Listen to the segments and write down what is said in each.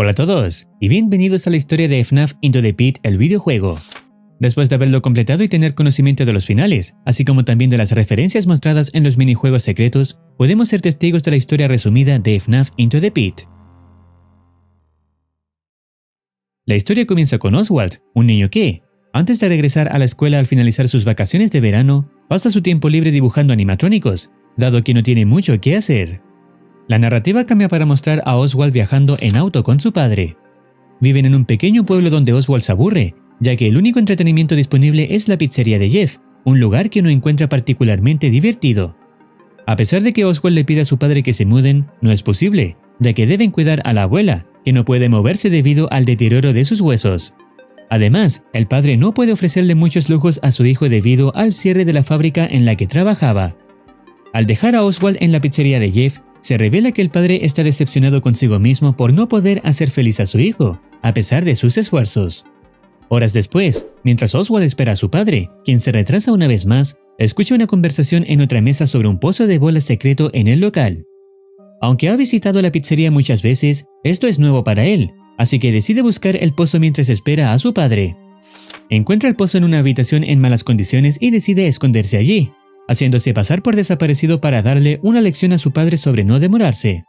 Hola a todos, y bienvenidos a la historia de FNAF Into the Pit, el videojuego. Después de haberlo completado y tener conocimiento de los finales, así como también de las referencias mostradas en los minijuegos secretos, podemos ser testigos de la historia resumida de FNAF Into the Pit. La historia comienza con Oswald, un niño que, antes de regresar a la escuela al finalizar sus vacaciones de verano, pasa su tiempo libre dibujando animatrónicos, dado que no tiene mucho que hacer. La narrativa cambia para mostrar a Oswald viajando en auto con su padre. Viven en un pequeño pueblo donde Oswald se aburre, ya que el único entretenimiento disponible es la pizzería de Jeff, un lugar que no encuentra particularmente divertido. A pesar de que Oswald le pide a su padre que se muden, no es posible, ya que deben cuidar a la abuela, que no puede moverse debido al deterioro de sus huesos. Además, el padre no puede ofrecerle muchos lujos a su hijo debido al cierre de la fábrica en la que trabajaba. Al dejar a Oswald en la pizzería de Jeff, se revela que el padre está decepcionado consigo mismo por no poder hacer feliz a su hijo, a pesar de sus esfuerzos. Horas después, mientras Oswald espera a su padre, quien se retrasa una vez más, escucha una conversación en otra mesa sobre un pozo de bolas secreto en el local. Aunque ha visitado la pizzería muchas veces, esto es nuevo para él, así que decide buscar el pozo mientras espera a su padre. Encuentra el pozo en una habitación en malas condiciones y decide esconderse allí, haciéndose pasar por desaparecido para darle una lección a su padre sobre no demorarse.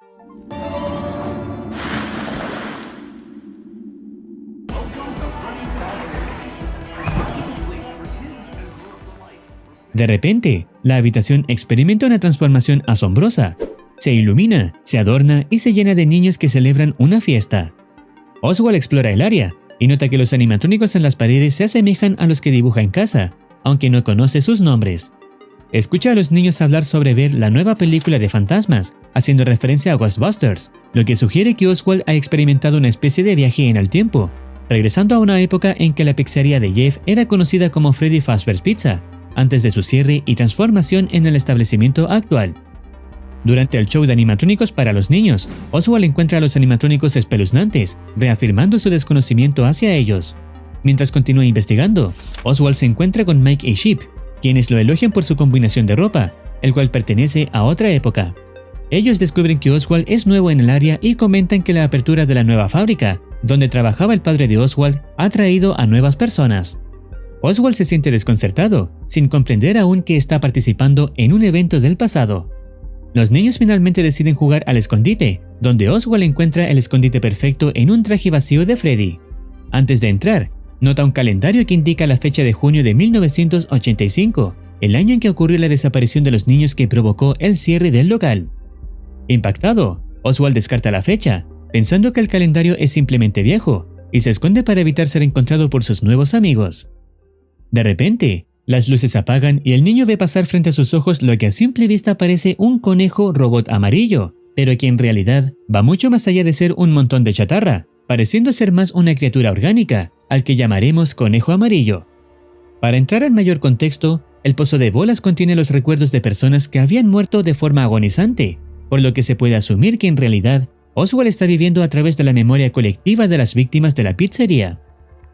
De repente, la habitación experimenta una transformación asombrosa. Se ilumina, se adorna y se llena de niños que celebran una fiesta. Oswald explora el área y nota que los animatrónicos en las paredes se asemejan a los que dibuja en casa, aunque no conoce sus nombres. Escucha a los niños hablar sobre ver la nueva película de fantasmas, haciendo referencia a Ghostbusters, lo que sugiere que Oswald ha experimentado una especie de viaje en el tiempo, regresando a una época en que la pizzería de Jeff era conocida como Freddy Fazbear's Pizza, antes de su cierre y transformación en el establecimiento actual. Durante el show de animatrónicos para los niños, Oswald encuentra a los animatrónicos espeluznantes, reafirmando su desconocimiento hacia ellos. Mientras continúa investigando, Oswald se encuentra con Mike y Sheep, quienes lo elogian por su combinación de ropa, el cual pertenece a otra época. Ellos descubren que Oswald es nuevo en el área y comentan que la apertura de la nueva fábrica, donde trabajaba el padre de Oswald, ha traído a nuevas personas. Oswald se siente desconcertado, sin comprender aún que está participando en un evento del pasado. Los niños finalmente deciden jugar al escondite, donde Oswald encuentra el escondite perfecto en un traje vacío de Freddy. Antes de entrar, nota un calendario que indica la fecha de junio de 1985, el año en que ocurrió la desaparición de los niños que provocó el cierre del local. Impactado, Oswald descarta la fecha, pensando que el calendario es simplemente viejo, y se esconde para evitar ser encontrado por sus nuevos amigos. De repente, las luces se apagan y el niño ve pasar frente a sus ojos lo que a simple vista parece un conejo robot amarillo, pero que en realidad va mucho más allá de ser un montón de chatarra, pareciendo ser más una criatura orgánica, al que llamaremos conejo amarillo. Para entrar en mayor contexto, el pozo de bolas contiene los recuerdos de personas que habían muerto de forma agonizante, por lo que se puede asumir que en realidad Oswald está viviendo a través de la memoria colectiva de las víctimas de la pizzería.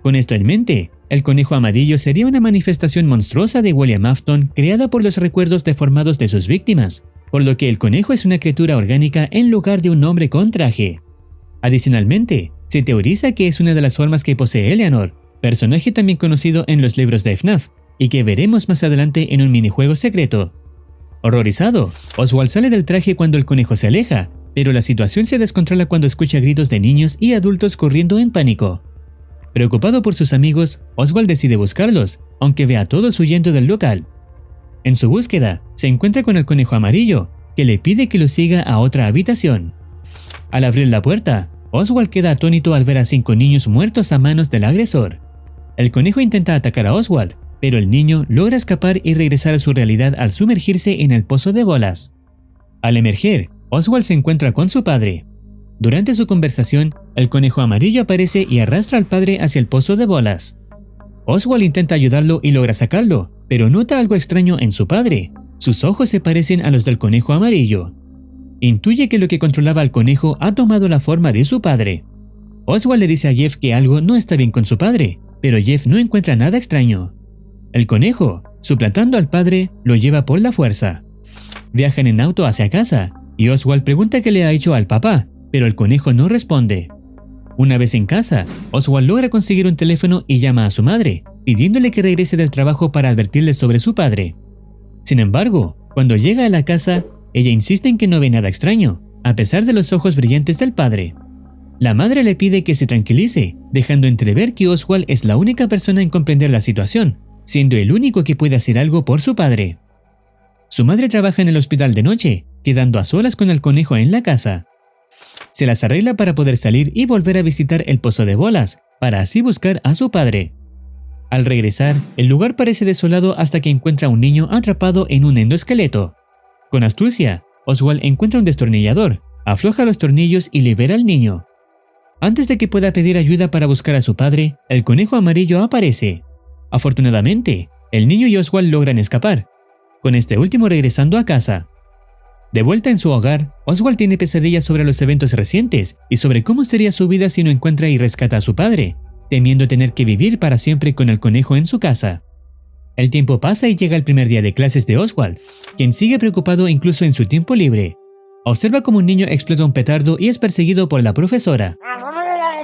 Con esto en mente, el conejo amarillo sería una manifestación monstruosa de William Afton creada por los recuerdos deformados de sus víctimas, por lo que el conejo es una criatura orgánica en lugar de un hombre con traje. Adicionalmente, se teoriza que es una de las formas que posee Eleanor, personaje también conocido en los libros de FNAF, y que veremos más adelante en un minijuego secreto. Horrorizado, Oswald sale del traje cuando el conejo se aleja, pero la situación se descontrola cuando escucha gritos de niños y adultos corriendo en pánico. Preocupado por sus amigos, Oswald decide buscarlos, aunque ve a todos huyendo del local. En su búsqueda, se encuentra con el conejo amarillo, que le pide que lo siga a otra habitación. Al abrir la puerta, Oswald queda atónito al ver a 5 niños muertos a manos del agresor. El conejo intenta atacar a Oswald, pero el niño logra escapar y regresar a su realidad al sumergirse en el pozo de bolas. Al emerger, Oswald se encuentra con su padre. Durante su conversación, el conejo amarillo aparece y arrastra al padre hacia el pozo de bolas. Oswald intenta ayudarlo y logra sacarlo, pero nota algo extraño en su padre. Sus ojos se parecen a los del conejo amarillo. Intuye que lo que controlaba al conejo ha tomado la forma de su padre. Oswald le dice a Jeff que algo no está bien con su padre, pero Jeff no encuentra nada extraño. El conejo, suplantando al padre, lo lleva por la fuerza. Viajan en auto hacia casa, y Oswald pregunta qué le ha hecho al papá, pero el conejo no responde. Una vez en casa, Oswald logra conseguir un teléfono y llama a su madre, pidiéndole que regrese del trabajo para advertirle sobre su padre. Sin embargo, cuando llega a la casa, ella insiste en que no ve nada extraño, a pesar de los ojos brillantes del padre. La madre le pide que se tranquilice, dejando entrever que Oswald es la única persona en comprender la situación, siendo el único que puede hacer algo por su padre. Su madre trabaja en el hospital de noche, quedando a solas con el conejo en la casa. Se las arregla para poder salir y volver a visitar el pozo de bolas, para así buscar a su padre. Al regresar, el lugar parece desolado hasta que encuentra a un niño atrapado en un endoesqueleto. Con astucia, Oswald encuentra un destornillador, afloja los tornillos y libera al niño. Antes de que pueda pedir ayuda para buscar a su padre, el conejo amarillo aparece. Afortunadamente, el niño y Oswald logran escapar, con este último regresando a casa. De vuelta en su hogar, Oswald tiene pesadillas sobre los eventos recientes y sobre cómo sería su vida si no encuentra y rescata a su padre, temiendo tener que vivir para siempre con el conejo en su casa. El tiempo pasa y llega el primer día de clases de Oswald, quien sigue preocupado incluso en su tiempo libre. Observa cómo un niño explota un petardo y es perseguido por la profesora.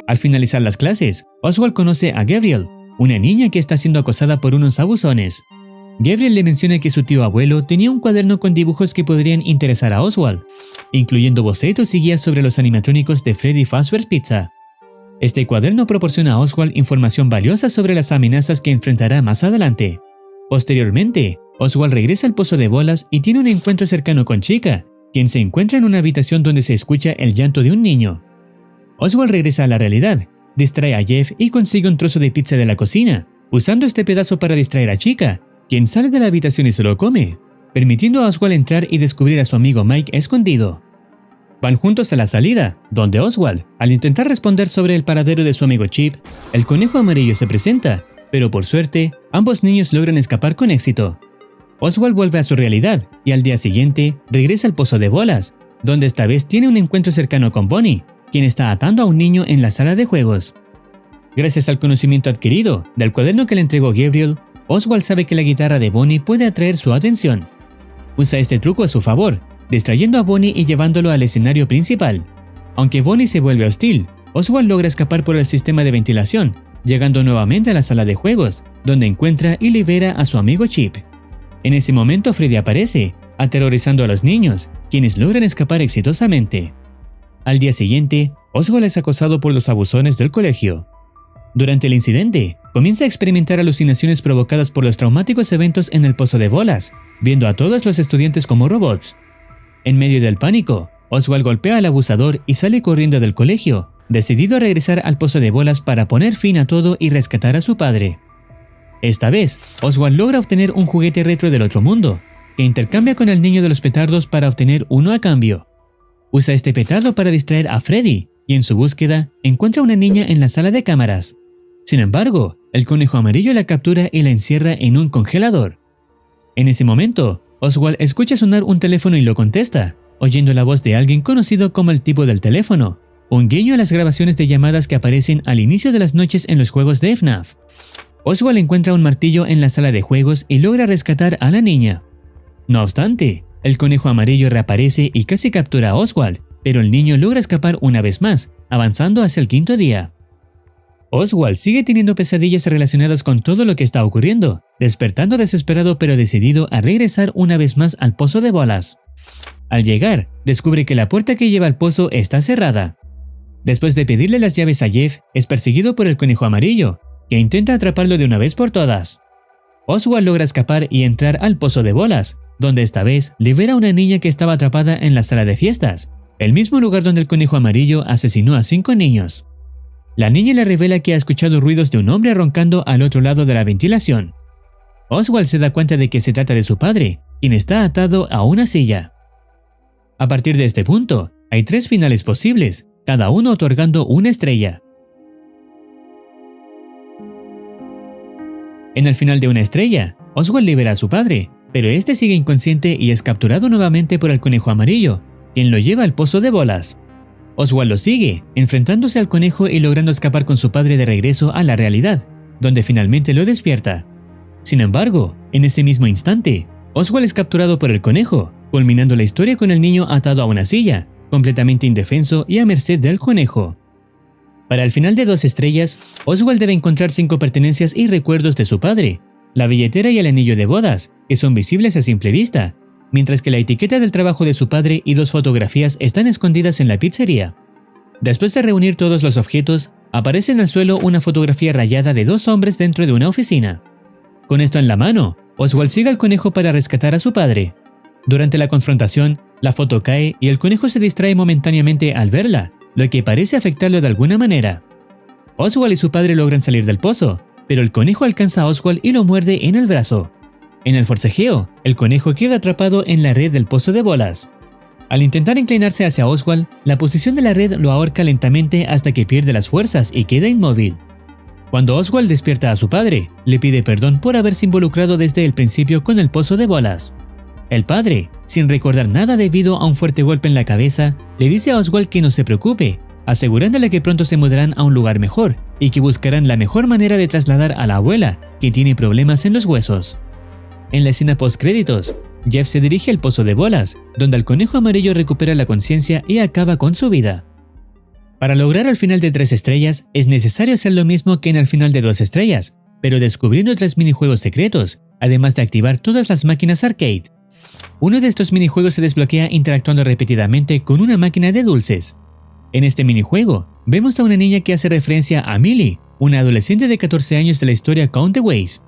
Al finalizar las clases, Oswald conoce a Gabriel, una niña que está siendo acosada por unos abusones. Gabriel le menciona que su tío abuelo tenía un cuaderno con dibujos que podrían interesar a Oswald, incluyendo bocetos y guías sobre los animatrónicos de Freddy Fazbear's Pizza. Este cuaderno proporciona a Oswald información valiosa sobre las amenazas que enfrentará más adelante. Posteriormente, Oswald regresa al pozo de bolas y tiene un encuentro cercano con Chica, quien se encuentra en una habitación donde se escucha el llanto de un niño. Oswald regresa a la realidad, distrae a Jeff y consigue un trozo de pizza de la cocina, usando este pedazo para distraer a Chica, quien sale de la habitación y se lo come, permitiendo a Oswald entrar y descubrir a su amigo Mike escondido. Van juntos a la salida, donde Oswald, al intentar responder sobre el paradero de su amigo Chip, el conejo amarillo se presenta, pero por suerte, ambos niños logran escapar con éxito. Oswald vuelve a su realidad y al día siguiente regresa al pozo de bolas, donde esta vez tiene un encuentro cercano con Bonnie, quien está atando a un niño en la sala de juegos. Gracias al conocimiento adquirido del cuaderno que le entregó Gabriel, Oswald sabe que la guitarra de Bonnie puede atraer su atención. Usa este truco a su favor, distrayendo a Bonnie y llevándolo al escenario principal. Aunque Bonnie se vuelve hostil, Oswald logra escapar por el sistema de ventilación, llegando nuevamente a la sala de juegos, donde encuentra y libera a su amigo Chip. En ese momento Freddy aparece, aterrorizando a los niños, quienes logran escapar exitosamente. Al día siguiente, Oswald es acosado por los abusones del colegio. Durante el incidente, comienza a experimentar alucinaciones provocadas por los traumáticos eventos en el pozo de bolas, viendo a todos los estudiantes como robots. En medio del pánico, Oswald golpea al abusador y sale corriendo del colegio, decidido a regresar al pozo de bolas para poner fin a todo y rescatar a su padre. Esta vez, Oswald logra obtener un juguete retro del otro mundo, que intercambia con el niño de los petardos para obtener uno a cambio. Usa este petardo para distraer a Freddy, y en su búsqueda encuentra a una niña en la sala de cámaras. Sin embargo, el conejo amarillo la captura y la encierra en un congelador. En ese momento, Oswald escucha sonar un teléfono y lo contesta, oyendo la voz de alguien conocido como el tipo del teléfono, un guiño a las grabaciones de llamadas que aparecen al inicio de las noches en los juegos de FNAF. Oswald encuentra un martillo en la sala de juegos y logra rescatar a la niña. No obstante, el conejo amarillo reaparece y casi captura a Oswald, pero el niño logra escapar una vez más, avanzando hacia el quinto día. Oswald sigue teniendo pesadillas relacionadas con todo lo que está ocurriendo, despertando desesperado pero decidido a regresar una vez más al pozo de bolas. Al llegar, descubre que la puerta que lleva al pozo está cerrada. Después de pedirle las llaves a Jeff, es perseguido por el conejo amarillo, que intenta atraparlo de una vez por todas. Oswald logra escapar y entrar al pozo de bolas, donde esta vez libera a una niña que estaba atrapada en la sala de fiestas, el mismo lugar donde el conejo amarillo asesinó a 5 niños. La niña le revela que ha escuchado ruidos de un hombre roncando al otro lado de la ventilación. Oswald se da cuenta de que se trata de su padre, quien está atado a una silla. A partir de este punto, hay 3 finales posibles, cada uno otorgando una estrella. En el final de una estrella, Oswald libera a su padre, pero este sigue inconsciente y es capturado nuevamente por el conejo amarillo, quien lo lleva al pozo de bolas. Oswald lo sigue, enfrentándose al conejo y logrando escapar con su padre de regreso a la realidad, donde finalmente lo despierta. Sin embargo, en ese mismo instante, Oswald es capturado por el conejo, culminando la historia con el niño atado a una silla, completamente indefenso y a merced del conejo. Para el final de 2 estrellas, Oswald debe encontrar 5 pertenencias y recuerdos de su padre, la billetera y el anillo de bodas, que son visibles a simple vista, mientras que la etiqueta del trabajo de su padre y 2 fotografías están escondidas en la pizzería. Después de reunir todos los objetos, aparece en el suelo una fotografía rayada de 2 hombres dentro de una oficina. Con esto en la mano, Oswald sigue al conejo para rescatar a su padre. Durante la confrontación, la foto cae y el conejo se distrae momentáneamente al verla, lo que parece afectarlo de alguna manera. Oswald y su padre logran salir del pozo, pero el conejo alcanza a Oswald y lo muerde en el brazo. En el forcejeo, el conejo queda atrapado en la red del pozo de bolas. Al intentar inclinarse hacia Oswald, la posición de la red lo ahorca lentamente hasta que pierde las fuerzas y queda inmóvil. Cuando Oswald despierta a su padre, le pide perdón por haberse involucrado desde el principio con el pozo de bolas. El padre, sin recordar nada debido a un fuerte golpe en la cabeza, le dice a Oswald que no se preocupe, asegurándole que pronto se mudarán a un lugar mejor y que buscarán la mejor manera de trasladar a la abuela, que tiene problemas en los huesos. En la escena post-créditos, Jeff se dirige al pozo de bolas, donde el conejo amarillo recupera la conciencia y acaba con su vida. Para lograr el final de 3 estrellas, es necesario hacer lo mismo que en el final de 2 estrellas, pero descubriendo 3 minijuegos secretos, además de activar todas las máquinas arcade. Uno de estos minijuegos se desbloquea interactuando repetidamente con una máquina de dulces. En este minijuego, vemos a una niña que hace referencia a Millie, una adolescente de 14 años de la historia Count the Ways.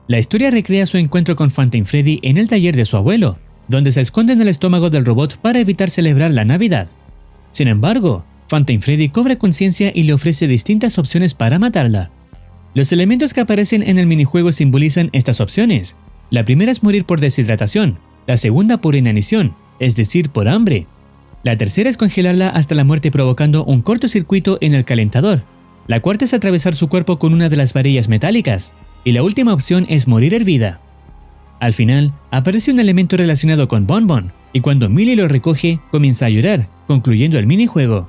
La historia recrea su encuentro con Phantom Freddy en el taller de su abuelo, donde se esconde en el estómago del robot para evitar celebrar la Navidad. Sin embargo, Phantom Freddy cobra conciencia y le ofrece distintas opciones para matarla. Los elementos que aparecen en el minijuego simbolizan estas opciones. La primera es morir por deshidratación, la segunda por inanición, es decir, por hambre. La tercera es congelarla hasta la muerte provocando un cortocircuito en el calentador. La cuarta es atravesar su cuerpo con una de las varillas metálicas. Y la última opción es morir hervida. Al final, aparece un elemento relacionado con Bon Bon, y cuando Millie lo recoge, comienza a llorar, concluyendo el minijuego.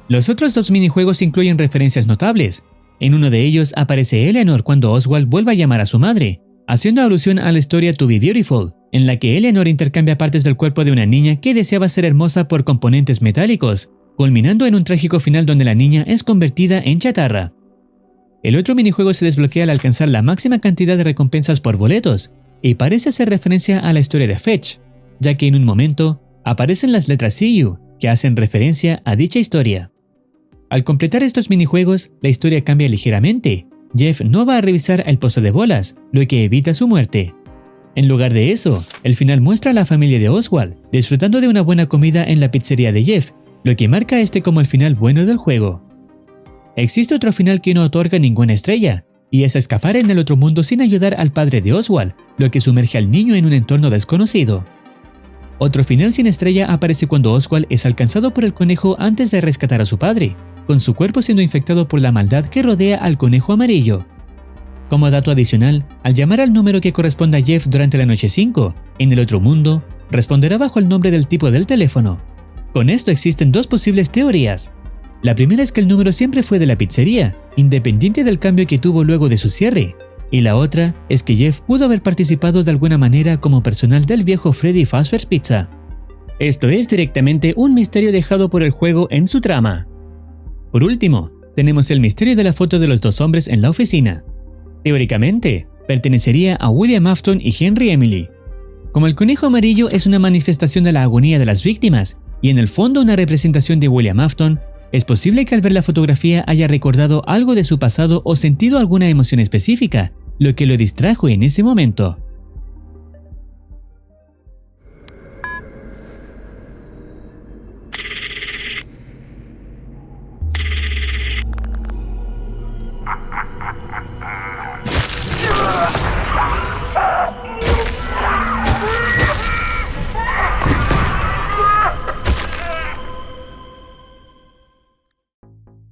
Los otros 2 minijuegos incluyen referencias notables. En uno de ellos aparece Eleanor cuando Oswald vuelve a llamar a su madre, haciendo alusión a la historia To Be Beautiful, en la que Eleanor intercambia partes del cuerpo de una niña que deseaba ser hermosa por componentes metálicos, culminando en un trágico final donde la niña es convertida en chatarra. El otro minijuego se desbloquea al alcanzar la máxima cantidad de recompensas por boletos, y parece hacer referencia a la historia de Fetch, ya que en un momento aparecen las letras See You, que hacen referencia a dicha historia. Al completar estos minijuegos, la historia cambia ligeramente. Jeff no va a revisar el pozo de bolas, lo que evita su muerte. En lugar de eso, el final muestra a la familia de Oswald disfrutando de una buena comida en la pizzería de Jeff, lo que marca este como el final bueno del juego. Existe otro final que no otorga ninguna estrella, y es escapar en el otro mundo sin ayudar al padre de Oswald, lo que sumerge al niño en un entorno desconocido. Otro final sin estrella aparece cuando Oswald es alcanzado por el conejo antes de rescatar a su padre, con su cuerpo siendo infectado por la maldad que rodea al conejo amarillo. Como dato adicional, al llamar al número que corresponde a Jeff durante la noche 5, en el otro mundo, responderá bajo el nombre del tipo del teléfono. Con esto existen 2 posibles teorías. La primera es que el número siempre fue de la pizzería, independiente del cambio que tuvo luego de su cierre. Y la otra es que Jeff pudo haber participado de alguna manera como personal del viejo Freddy Fazbear's Pizza. Esto es directamente un misterio dejado por el juego en su trama. Por último, tenemos el misterio de la foto de los 2 hombres en la oficina. Teóricamente, pertenecería a William Afton y Henry Emily. Como el conejo amarillo es una manifestación de la agonía de las víctimas y en el fondo una representación de William Afton, es posible que al ver la fotografía haya recordado algo de su pasado o sentido alguna emoción específica, lo que lo distrajo en ese momento.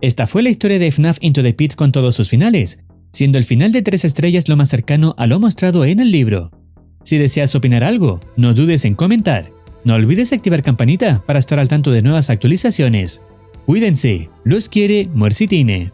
Esta fue la historia de FNAF Into the Pit con todos sus finales, siendo el final de 3 estrellas lo más cercano a lo mostrado en el libro. Si deseas opinar algo, no dudes en comentar. No olvides activar campanita para estar al tanto de nuevas actualizaciones. Cuídense, los quiere Muercitine.